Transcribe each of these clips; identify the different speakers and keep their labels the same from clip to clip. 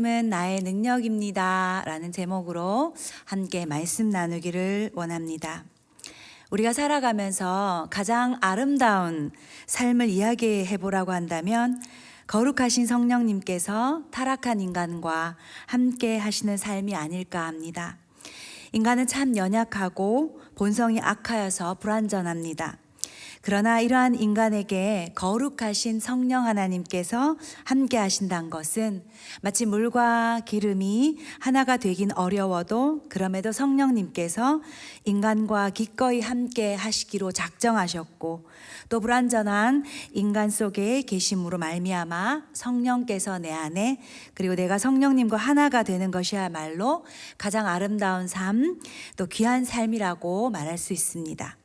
Speaker 1: 은 나의 능력입니다. 라는 제목으로 함께 말씀 나누기를 원합니다. 우리가 살아가면서 가장 아름다운 삶을 이야기해 보라고 한다면 거룩하신 성령님께서 타락한 인간과 함께 하시는 삶이 아닐까 합니다. 인간은 참 연약하고 본성이 악하여서 불완전합니다. 그러나 이러한 인간에게 거룩하신 성령 하나님께서 함께 하신다는 것은 마치 물과 기름이 하나가 되긴 어려워도 그럼에도 성령님께서 인간과 기꺼이 함께 하시기로 작정하셨고 또 불완전한 인간 속에 계심으로 말미암아 성령께서 내 안에 그리고 내가 성령님과 하나가 되는 것이야말로 가장 아름다운 삶 또 귀한 삶이라고 말할 수 있습니다.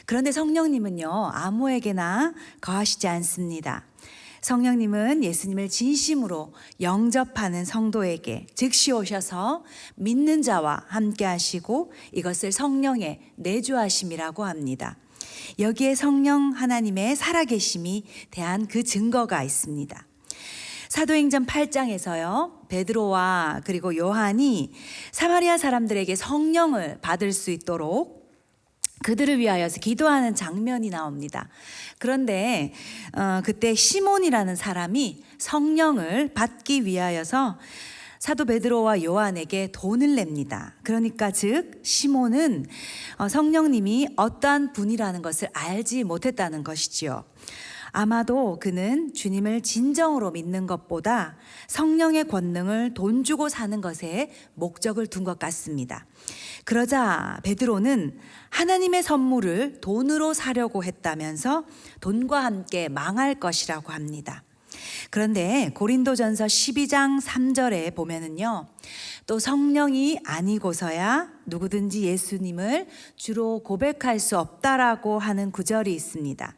Speaker 1: 그런데 성령님은요, 아무에게나 거하시지 않습니다. 성령님은 예수님을 진심으로 영접하는 성도에게 즉시 오셔서 믿는 자와 함께 하시고 이것을 성령의 내주하심이라고 합니다. 여기에 성령 하나님의 살아계심이 대한 그 증거가 있습니다. 사도행전 8장에서요, 베드로와 그리고 요한이 사마리아 사람들에게 성령을 받을 수 있도록 그들을 위하여서 기도하는 장면이 나옵니다. 그런데 그때 시몬이라는 사람이 성령을 받기 위하여서 사도 베드로와 요한에게 돈을 냅니다. 그러니까 즉 시몬은 성령님이 어떠한 분이라는 것을 알지 못했다는 것이지요. 아마도 그는 주님을 진정으로 믿는 것보다 성령의 권능을 돈 주고 사는 것에 목적을 둔 것 같습니다. 그러자 베드로는 하나님의 선물을 돈으로 사려고 했다면서 돈과 함께 망할 것이라고 합니다. 그런데 고린도전서 12장 3절에 보면은요, 또 성령이 아니고서야 누구든지 예수님을 주로 고백할 수 없다라고 하는 구절이 있습니다.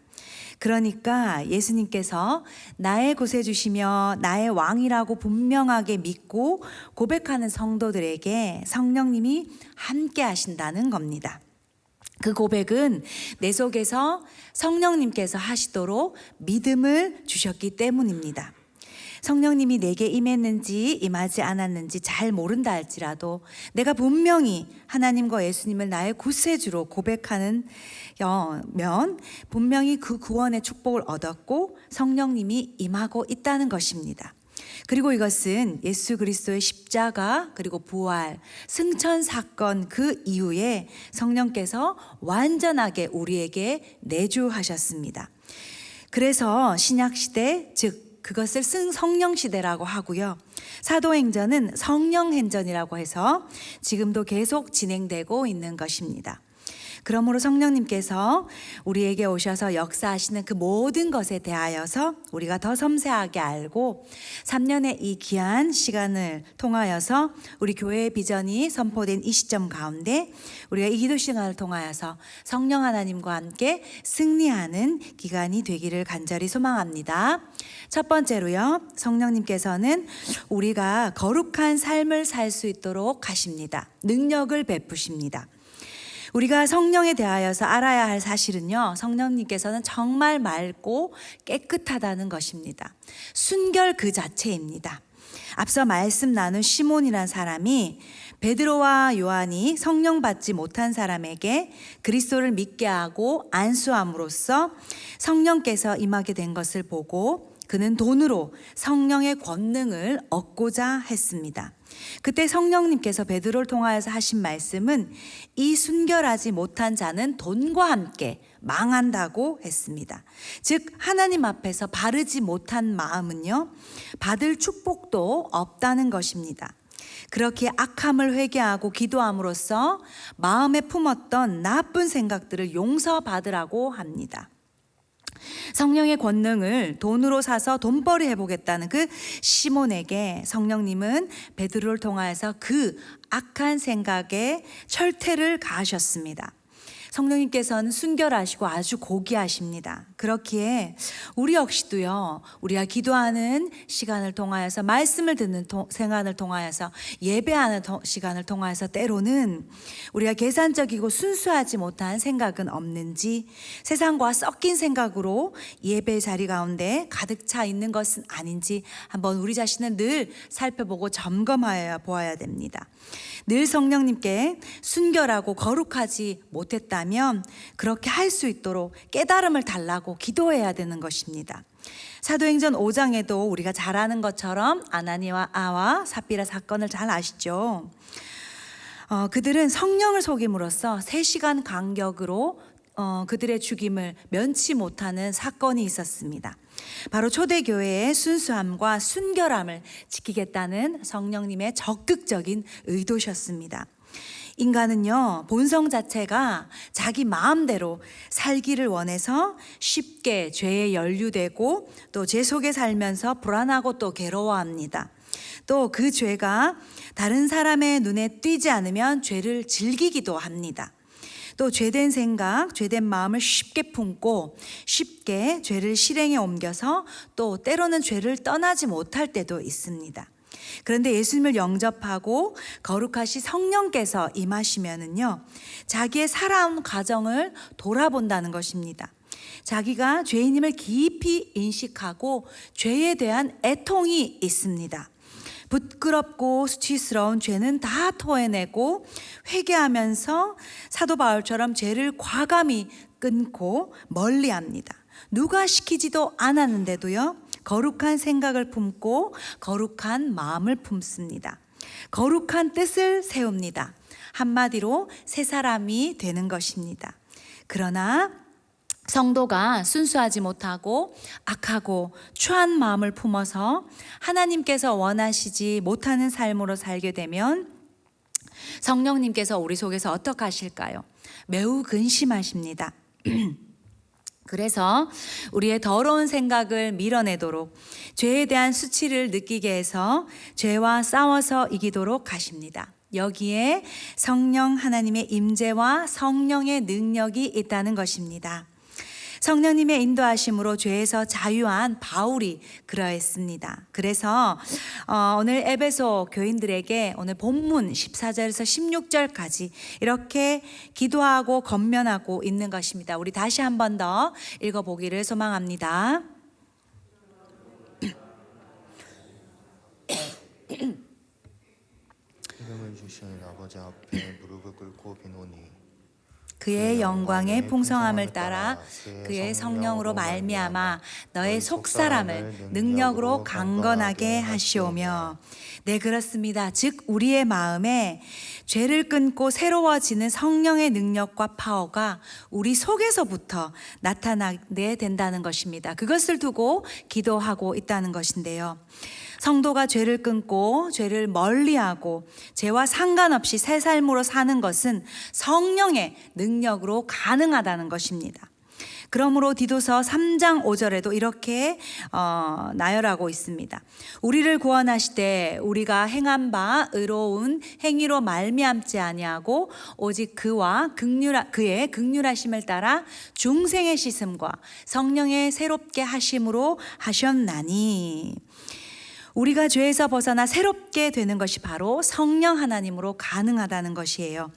Speaker 1: 그러니까 예수님께서 나의 구세주시며 나의 왕이라고 분명하게 믿고 고백하는 성도들에게 성령님이 함께 하신다는 겁니다. 그 고백은 내 속에서 성령님께서 하시도록 믿음을 주셨기 때문입니다. 성령님이 내게 임했는지 임하지 않았는지 잘 모른다 할지라도 내가 분명히 하나님과 예수님을 나의 구세주로 고백하는 면 분명히 그 구원의 축복을 얻었고 성령님이 임하고 있다는 것입니다. 그리고 이것은 예수 그리스도의 십자가 그리고 부활, 승천 사건 그 이후에 성령께서 완전하게 우리에게 내주하셨습니다. 그래서 신약시대 즉 그것을 성령시대라고 하고요. 사도행전은 성령행전이라고 해서 지금도 계속 진행되고 있는 것입니다. 그러므로 성령님께서 우리에게 오셔서 역사하시는 그 모든 것에 대하여서 우리가 더 섬세하게 알고 3년의 이 귀한 시간을 통하여서 우리 교회의 비전이 선포된 이 시점 가운데 우리가 이 기도 시간을 통하여서 성령 하나님과 함께 승리하는 기간이 되기를 간절히 소망합니다. 첫 번째로요, 성령님께서는 우리가 거룩한 삶을 살 수 있도록 하십니다. 능력을 베푸십니다. 우리가 성령에 대하여서 알아야 할 사실은요, 성령님께서는 정말 맑고 깨끗하다는 것입니다. 순결 그 자체입니다. 앞서 말씀 나눈 시몬이라는 사람이 베드로와 요한이 성령 받지 못한 사람에게 그리스도를 믿게 하고 안수함으로써 성령께서 임하게 된 것을 보고 그는 돈으로 성령의 권능을 얻고자 했습니다. 그때 성령님께서 베드로를 통하여서 하신 말씀은 이 순결하지 못한 자는 돈과 함께 망한다고 했습니다. 즉 하나님 앞에서 바르지 못한 마음은요, 받을 축복도 없다는 것입니다. 그렇게 악함을 회개하고 기도함으로써 마음에 품었던 나쁜 생각들을 용서받으라고 합니다. 성령의 권능을 돈으로 사서 돈벌이 해보겠다는 그 시몬에게 성령님은 베드로를 통하여서 그 악한 생각에 철퇴를 가하셨습니다. 성령님께서는 순결하시고 아주 고귀하십니다. 그렇기에 우리 역시도요, 우리가 기도하는 시간을 통하여서, 말씀을 듣는 시간을 통하여서, 예배하는 시간을 통하여서 때로는 우리가 계산적이고 순수하지 못한 생각은 없는지, 세상과 섞인 생각으로 예배 자리 가운데 가득 차 있는 것은 아닌지 한번 우리 자신을 늘 살펴보고 점검하여 보아야 됩니다. 늘 성령님께 순결하고 거룩하지 못했다면 그렇게 할 수 있도록 깨달음을 달라고 기도해야 되는 것입니다. 사도행전 5장에도 우리가 잘 아는 것처럼 아나니아와 삽비라 사건을 잘 아시죠? 그들은 성령을 속임으로써 3시간 간격으로 그들의 죽임을 면치 못하는 사건이 있었습니다. 바로 초대교회의 순수함과 순결함을 지키겠다는 성령님의 적극적인 의도셨습니다. 인간은요, 본성 자체가 자기 마음대로 살기를 원해서 쉽게 죄에 연루되고 또 죄 속에 살면서 불안하고 또 괴로워합니다. 또 그 죄가 다른 사람의 눈에 띄지 않으면 죄를 즐기기도 합니다. 또 죄된 생각, 죄된 마음을 쉽게 품고 쉽게 죄를 실행에 옮겨서 또 때로는 죄를 떠나지 못할 때도 있습니다. 그런데 예수님을 영접하고 거룩하신 성령께서 임하시면은요, 자기의 살아온 과정을 돌아본다는 것입니다. 자기가 죄인임을 깊이 인식하고 죄에 대한 애통이 있습니다. 부끄럽고 수치스러운 죄는 다 토해내고 회개하면서 사도 바울처럼 죄를 과감히 끊고 멀리합니다. 누가 시키지도 않았는데도요, 거룩한 생각을 품고 거룩한 마음을 품습니다. 거룩한 뜻을 세웁니다. 한마디로 새 사람이 되는 것입니다. 그러나 성도가 순수하지 못하고 악하고 추한 마음을 품어서 하나님께서 원하시지 못하는 삶으로 살게 되면 성령님께서 우리 속에서 어떻게 하실까요? 매우 근심하십니다. 그래서 우리의 더러운 생각을 밀어내도록, 죄에 대한 수치를 느끼게 해서 죄와 싸워서 이기도록 하십니다. 여기에 성령 하나님의 임재와 성령의 능력이 있다는 것입니다. 성령님의 인도하심으로 죄에서 자유한 바울이 그러했습니다. 그래서 오늘 에베소 교인들에게 오늘 본문 14절에서 16절까지 이렇게 기도하고 권면하고 있는 것입니다. 우리 다시 한 번 더 읽어보기를 소망합니다.
Speaker 2: 이름을 주신 아버지 앞에 무릎을 꿇고 비노니
Speaker 1: 그의 영광의 풍성함을 따라 그의 성령으로 말미암아 너의 속사람을 능력으로 강건하게 하시오며. 네, 그렇습니다. 즉 우리의 마음에 죄를 끊고 새로워지는 성령의 능력과 파워가 우리 속에서부터 나타나게 된다는 것입니다. 그것을 두고 기도하고 있다는 것인데요, 성도가 죄를 끊고 죄를 멀리하고 죄와 상관없이 새 삶으로 사는 것은 성령의 능력으로 가능하다는 것입니다. 그러므로 디도서 3장 5절에도 이렇게 나열하고 있습니다. 우리를 구원하시되 우리가 행한 바 의로운 행위로 말미암지 아니하고 오직 그의 극률하심을 따라 중생의 씻음과 성령의 새롭게 하심으로 하셨나니. 우리가 죄에서 벗어나 새롭게 되는 것이 바로 성령 하나님으로 가능하다는 것이에요.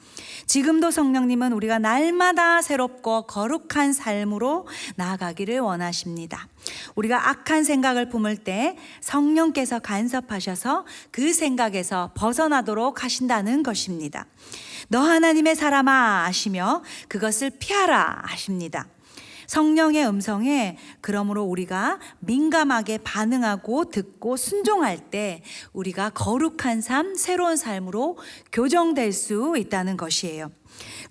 Speaker 1: 지금도 성령님은 우리가 날마다 새롭고 거룩한 삶으로 나아가기를 원하십니다. 우리가 악한 생각을 품을 때 성령께서 간섭하셔서 그 생각에서 벗어나도록 하신다는 것입니다. 너 하나님의 사람아 하시며 그것을 피하라 하십니다. 성령의 음성에 그러므로 우리가 민감하게 반응하고 듣고 순종할 때 우리가 거룩한 삶, 새로운 삶으로 교정될 수 있다는 것이에요.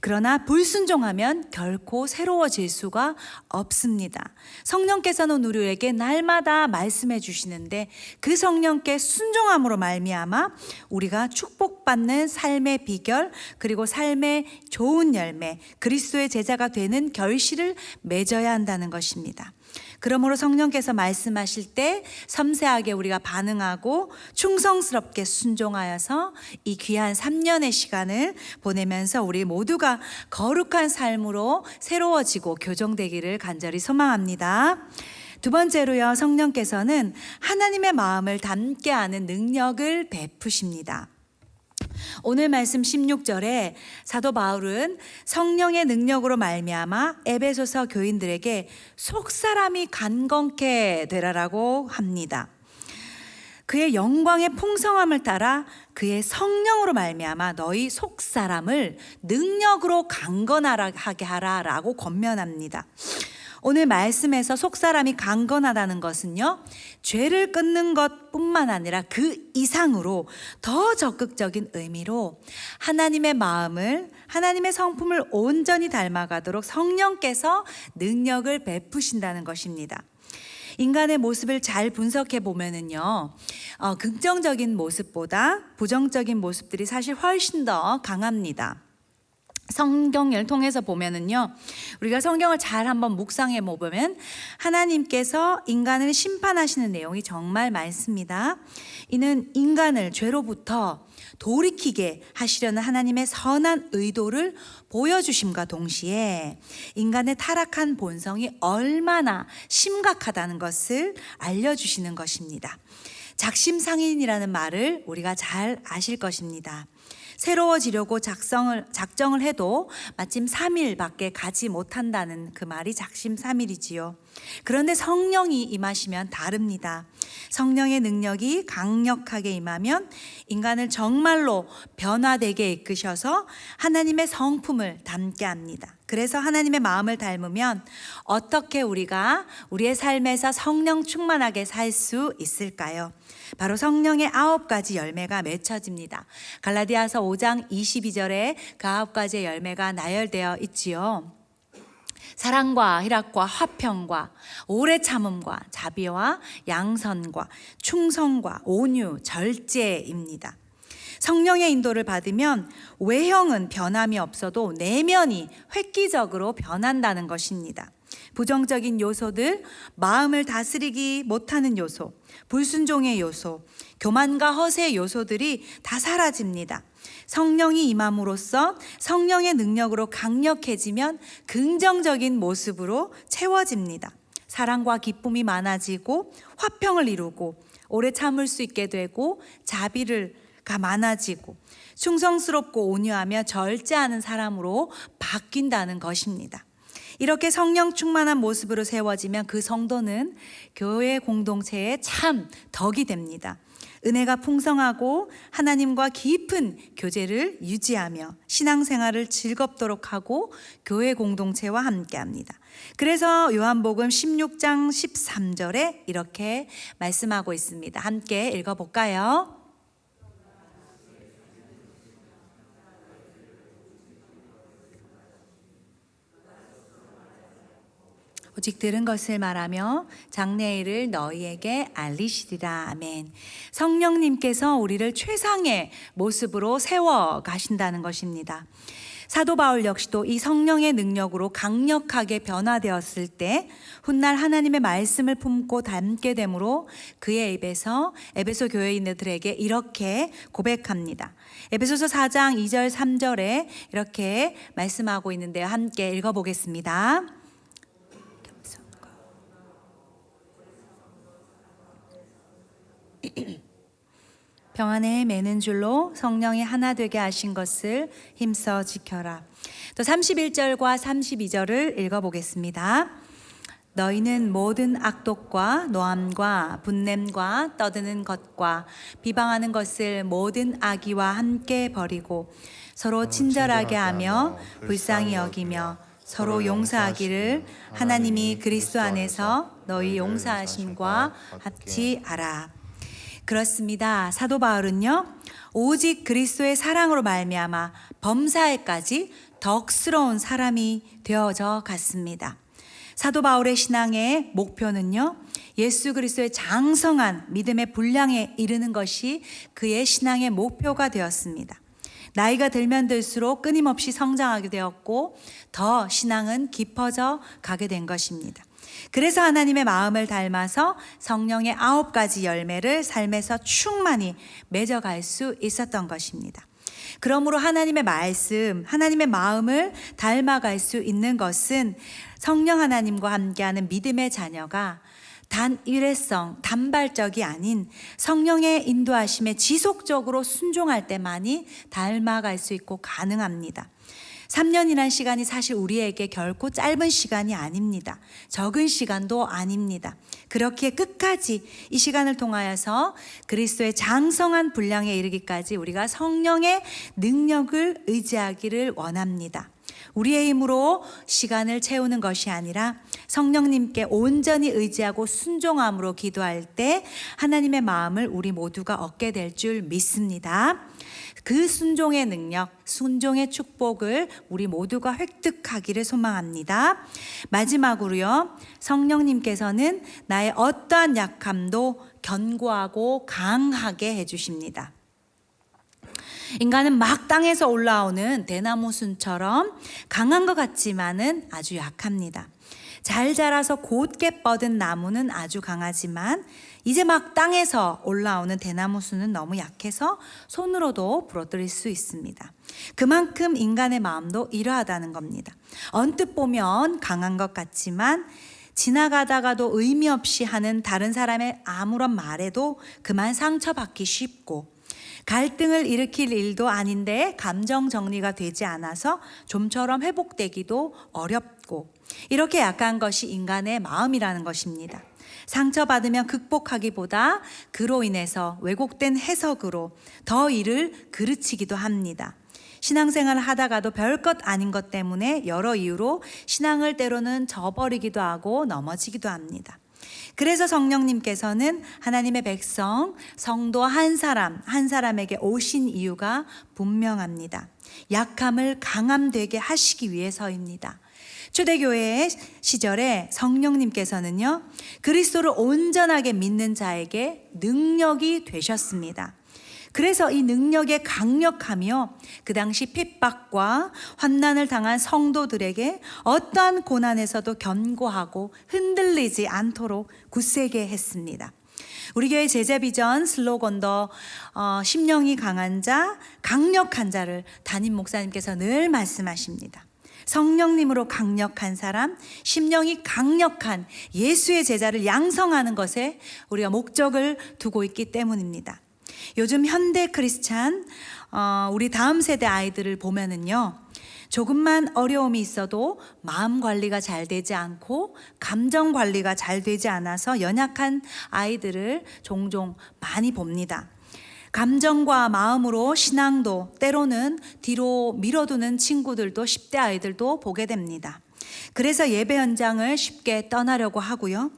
Speaker 1: 그러나 불순종하면 결코 새로워질 수가 없습니다. 성령께서는 우리에게 날마다 말씀해 주시는데 그 성령께 순종함으로 말미암아 우리가 축복받는 삶의 비결, 그리고 삶의 좋은 열매, 그리스도의 제자가 되는 결실을 맺어야 한다는 것입니다. 그러므로 성령께서 말씀하실 때 섬세하게 우리가 반응하고 충성스럽게 순종하여서 이 귀한 3년의 시간을 보내면서 우리 모두가 거룩한 삶으로 새로워지고 교정되기를 간절히 소망합니다. 두 번째로요, 성령께서는 하나님의 마음을 담게 하는 능력을 베푸십니다. 오늘 말씀 16절에 사도 바울은 성령의 능력으로 말미암아 에베소서 교인들에게 속사람이 간건케 되라라고 합니다. 그의 영광의 풍성함을 따라 그의 성령으로 말미암아 너희 속사람을 능력으로 강건하게 하라라고 권면합니다. 오늘 말씀에서 속사람이 강건하다는 것은요, 죄를 끊는 것뿐만 아니라 그 이상으로 더 적극적인 의미로 하나님의 마음을, 하나님의 성품을 온전히 닮아가도록 성령께서 능력을 베푸신다는 것입니다. 인간의 모습을 잘 분석해 보면은요, 긍정적인 모습보다 부정적인 모습들이 사실 훨씬 더 강합니다. 성경을 통해서 보면은요, 우리가 성경을 잘 한번 묵상해 보면 하나님께서 인간을 심판하시는 내용이 정말 많습니다. 이는 인간을 죄로부터 돌이키게 하시려는 하나님의 선한 의도를 보여주심과 동시에 인간의 타락한 본성이 얼마나 심각하다는 것을 알려주시는 것입니다. 작심상인이라는 말을 우리가 잘 아실 것입니다. 새로워지려고 작정을 해도 마침 3일밖에 가지 못한다는 그 말이 작심삼일이지요. 그런데 성령이 임하시면 다릅니다. 성령의 능력이 강력하게 임하면 인간을 정말로 변화되게 이끄셔서 하나님의 성품을 담게 합니다. 그래서 하나님의 마음을 닮으면 어떻게 우리가 우리의 삶에서 성령 충만하게 살 수 있을까요? 바로 성령의 9가지 열매가 맺혀집니다. 갈라디아서 5장 22절에 그 9가지의 열매가 나열되어 있지요. 사랑과 희락과 화평과 오래 참음과 자비와 양선과 충성과 온유, 절제입니다. 성령의 인도를 받으면 외형은 변함이 없어도 내면이 획기적으로 변한다는 것입니다. 부정적인 요소들, 마음을 다스리기 못하는 요소, 불순종의 요소, 교만과 허세의 요소들이 다 사라집니다. 성령이 임함으로써 성령의 능력으로 강력해지면 긍정적인 모습으로 채워집니다. 사랑과 기쁨이 많아지고 화평을 이루고 오래 참을 수 있게 되고 자비가 많아지고 충성스럽고 온유하며 절제하는 사람으로 바뀐다는 것입니다. 이렇게 성령 충만한 모습으로 세워지면 그 성도는 교회 공동체의 참 덕이 됩니다. 은혜가 풍성하고 하나님과 깊은 교제를 유지하며 신앙생활을 즐겁도록 하고 교회 공동체와 함께합니다. 그래서 요한복음 16장 13절에 이렇게 말씀하고 있습니다. 함께 읽어볼까요? 오직 들은 것을 말하며 장래일을 너희에게 알리시리라. 아멘. 성령님께서 우리를 최상의 모습으로 세워 가신다는 것입니다. 사도 바울 역시도 이 성령의 능력으로 강력하게 변화되었을 때 훗날 하나님의 말씀을 품고 담게 되므로 그의 입에서 에베소 교회인들에게 이렇게 고백합니다. 에베소서 4장 2절 3절에 이렇게 말씀하고 있는데요. 함께 읽어보겠습니다. 평안에 매는 줄로 성령이 하나 되게 하신 것을 힘써 지켜라. 또 31절과 32절을 읽어보겠습니다. 너희는 모든 악독과 노함과 분냄과 떠드는 것과 비방하는 것을 모든 악의와 함께 버리고 서로 친절하게 하며 불쌍히 여기며 서로 용서하기를 하나님이 그리스도 안에서 너희 용서하심과 같이 알아. 그렇습니다. 사도 바울은요, 오직 그리스도의 사랑으로 말미암아 범사에까지 덕스러운 사람이 되어져 갔습니다. 사도 바울의 신앙의 목표는요, 예수 그리스도의 장성한 믿음의 분량에 이르는 것이 그의 신앙의 목표가 되었습니다. 나이가 들면 들수록 끊임없이 성장하게 되었고 더 신앙은 깊어져 가게 된 것입니다. 그래서 하나님의 마음을 닮아서 성령의 9가지 열매를 삶에서 충만히 맺어갈 수 있었던 것입니다. 그러므로 하나님의 말씀, 하나님의 마음을 닮아갈 수 있는 것은 성령 하나님과 함께하는 믿음의 자녀가 단 일회성, 단발적이 아닌 성령의 인도하심에 지속적으로 순종할 때만이 닮아갈 수 있고 가능합니다. 3년이란 시간이 사실 우리에게 결코 짧은 시간이 아닙니다. 적은 시간도 아닙니다. 그렇기에 끝까지 이 시간을 통하여서 그리스도의 장성한 분량에 이르기까지 우리가 성령의 능력을 의지하기를 원합니다. 우리의 힘으로 시간을 채우는 것이 아니라 성령님께 온전히 의지하고 순종함으로 기도할 때 하나님의 마음을 우리 모두가 얻게 될 줄 믿습니다. 그 순종의 능력, 순종의 축복을 우리 모두가 획득하기를 소망합니다. 마지막으로요, 성령님께서는 나의 어떠한 약함도 견고하고 강하게 해주십니다. 인간은 막 땅에서 올라오는 대나무 순처럼 강한 것 같지만은 아주 약합니다. 잘 자라서 곧게 뻗은 나무는 아주 강하지만 이제 막 땅에서 올라오는 대나무 순은 너무 약해서 손으로도 부러뜨릴 수 있습니다. 그만큼 인간의 마음도 이러하다는 겁니다. 언뜻 보면 강한 것 같지만 지나가다가도 의미 없이 하는 다른 사람의 아무런 말에도 그만 상처받기 쉽고, 갈등을 일으킬 일도 아닌데 감정 정리가 되지 않아서 좀처럼 회복되기도 어렵고, 이렇게 약한 것이 인간의 마음이라는 것입니다. 상처받으면 극복하기보다 그로 인해서 왜곡된 해석으로 더 일을 그르치기도 합니다. 신앙생활을 하다가도 별것 아닌 것 때문에 여러 이유로 신앙을 때로는 저버리기도 하고 넘어지기도 합니다. 그래서 성령님께서는 하나님의 백성, 성도 한 사람 한 사람에게 오신 이유가 분명합니다. 약함을 강함되게 하시기 위해서입니다. 초대교회 시절에 성령님께서는요, 그리스도를 온전하게 믿는 자에게 능력이 되셨습니다. 그래서 이 능력에 강력하며 그 당시 핍박과 환난을 당한 성도들에게 어떠한 고난에서도 견고하고 흔들리지 않도록 굳세게 했습니다. 우리 교회 제자비전 슬로건도 심령이 강한 자, 강력한 자를 담임 목사님께서 늘 말씀하십니다. 성령님으로 강력한 사람, 심령이 강력한 예수의 제자를 양성하는 것에 우리가 목적을 두고 있기 때문입니다. 요즘 현대 크리스찬, 우리 다음 세대 아이들을 보면은요, 조금만 어려움이 있어도 마음 관리가 잘 되지 않고 감정 관리가 잘 되지 않아서 연약한 아이들을 종종 많이 봅니다. 감정과 마음으로 신앙도 때로는 뒤로 밀어두는 친구들도 10대 아이들도 보게 됩니다. 그래서 예배 현장을 쉽게 떠나려고 하고요.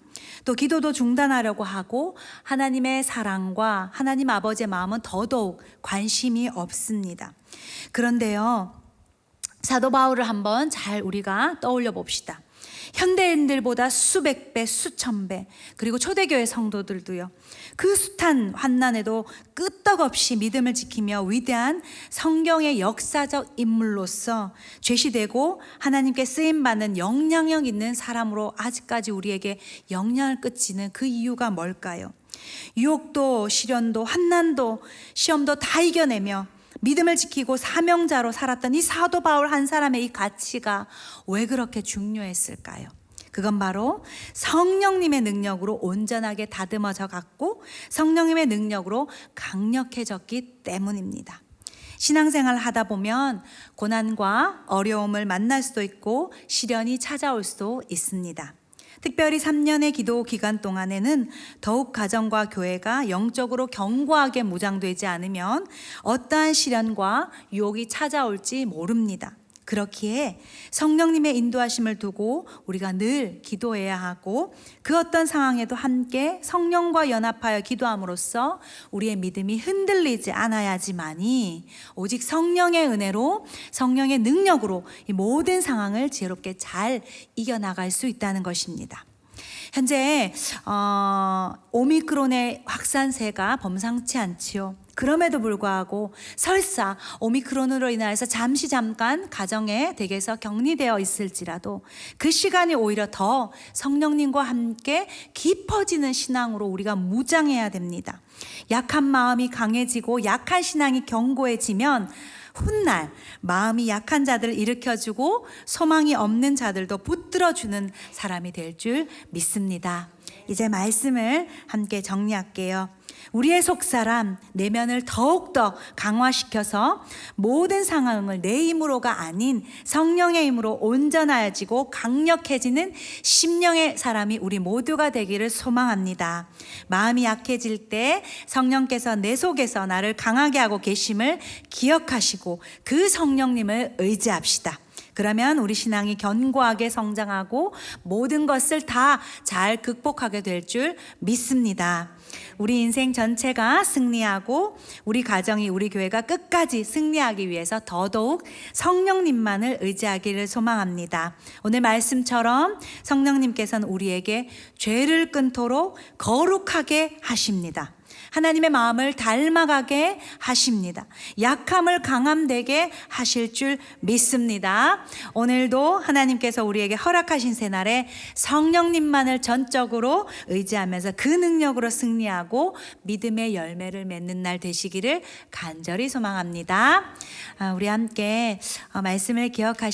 Speaker 1: 또 기도도 중단하려고 하고 하나님의 사랑과 하나님 아버지의 마음은 더더욱 관심이 없습니다. 그런데요, 사도 바울을 한번 잘 우리가 떠올려 봅시다. 현대인들보다 수백 배, 수천 배, 그리고 초대교회 성도들도요, 그 숱한 환난에도 끄떡없이 믿음을 지키며 위대한 성경의 역사적 인물로서 제시되고 하나님께 쓰임받는 영향력 있는 사람으로 아직까지 우리에게 영향을 끼치는 그 이유가 뭘까요? 유혹도 시련도 환난도 시험도 다 이겨내며 믿음을 지키고 사명자로 살았던 이 사도 바울 한 사람의 이 가치가 왜 그렇게 중요했을까요? 그건 바로 성령님의 능력으로 온전하게 다듬어져 갔고 성령님의 능력으로 강력해졌기 때문입니다. 신앙생활을 하다 보면 고난과 어려움을 만날 수도 있고 시련이 찾아올 수도 있습니다. 특별히 3년의 기도 기간 동안에는 더욱 가정과 교회가 영적으로 견고하게 무장되지 않으면 어떠한 시련과 유혹이 찾아올지 모릅니다. 그렇기에 성령님의 인도하심을 두고 우리가 늘 기도해야 하고 그 어떤 상황에도 함께 성령과 연합하여 기도함으로써 우리의 믿음이 흔들리지 않아야지만이 오직 성령의 은혜로 성령의 능력으로 이 모든 상황을 지혜롭게 잘 이겨나갈 수 있다는 것입니다. 현재 오미크론의 확산세가 범상치 않지요. 그럼에도 불구하고 설사 오미크론으로 인하여서 잠깐 가정에 댁에서 격리되어 있을지라도 그 시간이 오히려 더 성령님과 함께 깊어지는 신앙으로 우리가 무장해야 됩니다. 약한 마음이 강해지고 약한 신앙이 견고해지면 훗날 마음이 약한 자들을 일으켜주고 소망이 없는 자들도 붙들어주는 사람이 될 줄 믿습니다. 이제 말씀을 함께 정리할게요. 우리의 속사람 내면을 더욱더 강화시켜서 모든 상황을 내 힘으로가 아닌 성령의 힘으로 온전해지고 강력해지는 심령의 사람이 우리 모두가 되기를 소망합니다. 마음이 약해질 때 성령께서 내 속에서 나를 강하게 하고 계심을 기억하시고 그 성령님을 의지합시다. 그러면 우리 신앙이 견고하게 성장하고 모든 것을 다 잘 극복하게 될 줄 믿습니다. 우리 인생 전체가 승리하고 우리 가정이 우리 교회가 끝까지 승리하기 위해서 더더욱 성령님만을 의지하기를 소망합니다. 오늘 말씀처럼 성령님께서는 우리에게 죄를 끊도록 거룩하게 하십니다. 하나님의 마음을 닮아가게 하십니다. 약함을 강함되게 하실 줄 믿습니다. 오늘도 하나님께서 우리에게 허락하신 새날에 성령님만을 전적으로 의지하면서 그 능력으로 승리하고 믿음의 열매를 맺는 날 되시기를 간절히 소망합니다. 우리 함께 말씀을 기억하시고